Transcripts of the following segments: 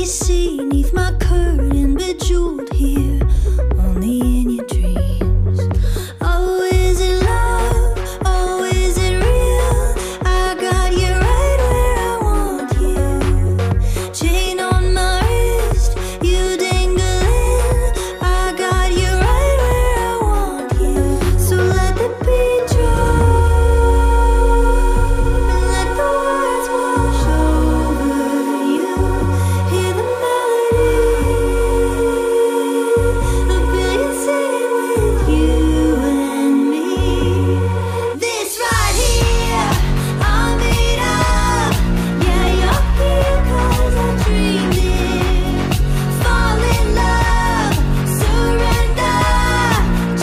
you see neath my curtain, bejeweled here, only in your dreams. Oh, is it love? Oh, is it real? I got you right where I want you. Chain on my wrist, you dangling. I got you right where I want you. So let the beat drop, and let the words wash over you. Hear the melody, a billion singing with you and me. This right here, I'm made up. Yeah, you're here 'cause I dreamed it. Fall in love, surrender,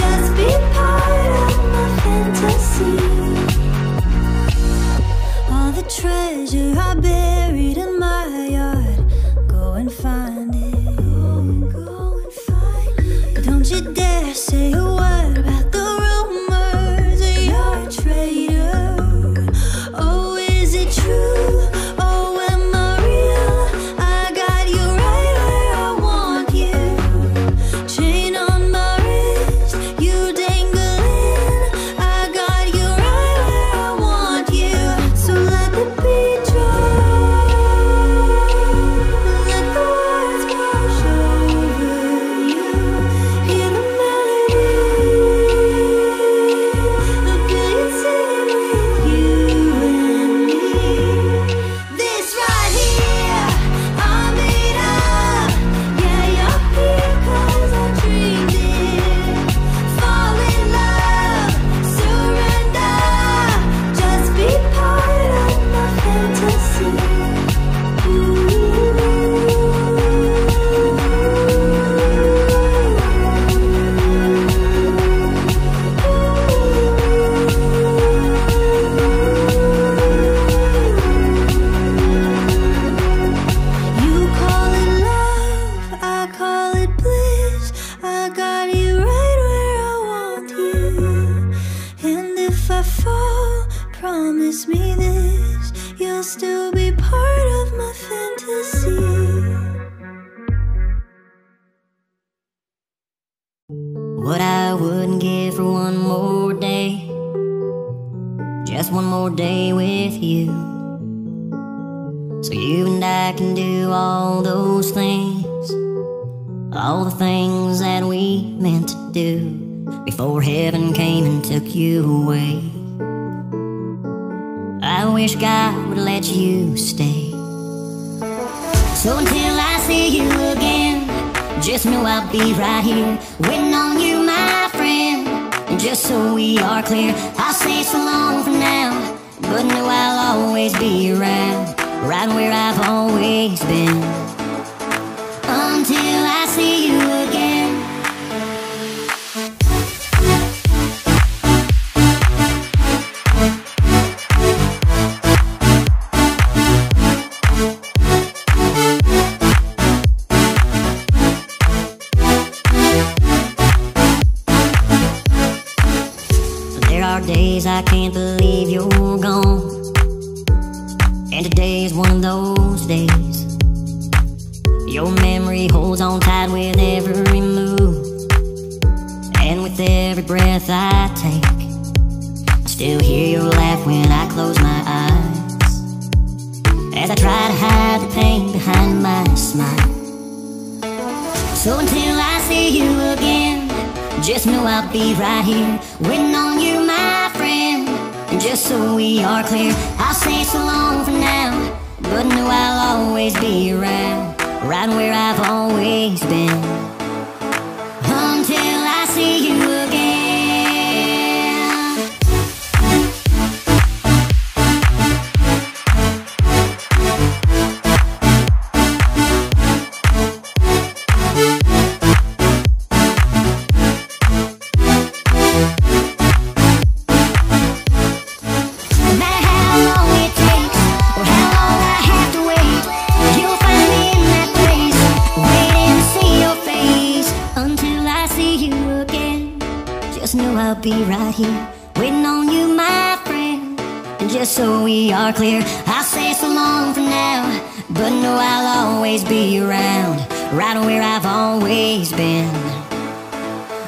just be part of my fantasy. All the treasure I buried in my yard, go and find it. Go and find it. Don't you dare say a word about the rumors. You're a traitor. Oh, is it true? Oh, am I real? I got you right where I want you. Chain on my wrist, you dangling. I got you right where I want you. So let the beat drop, let the words wash over you. Hear the melody, a billion singing with you and me. This right here, I'm made up. Yeah, you're here 'cause I dreamed it. Fall in love, surrender, just be part of my fantasy. You call it love, I call it bliss. I got you right where I want you. And if I fall, promise me this, you'll still be part of my fantasy. What I wouldn't give for one more day, just one more day with you, so you and I can do all those things, all the things that we meant to do before heaven came and took you away. I wish God would let you stay. So until I see you again, just know I'll be right here, waiting on you, my friend. And just so we are clear, I'll say so long for now, but know I'll always be around, right where I've always been. Until I see you again. There are days I can't believe you're gone, and today is one of those days. Your memory holds on tight with every move, and with every breath I take, I still hear your laugh when I close my eyes, as I try to hide the pain behind my smile. So until I see you again, just know I'll be right here, waiting on you, my friend. And just so we are clear, I'll say so long for now, but know I'll always be around, right where I've always been. Until I see you again. No matter how long it takes, or how long I have to wait, you'll find me in that place, waiting to see your face. Until I see you again, just know I'll be right here, waiting on you, my friend. And just so we are clear, I'll say so long for now, but know I'll always always be around, right where I've always been,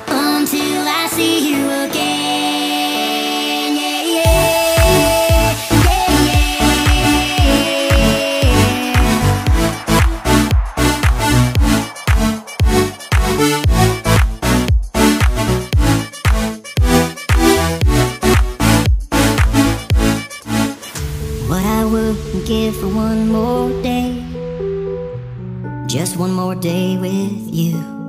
until I see you again. Yeah, yeah, what I would give for one more day, just one more day with you.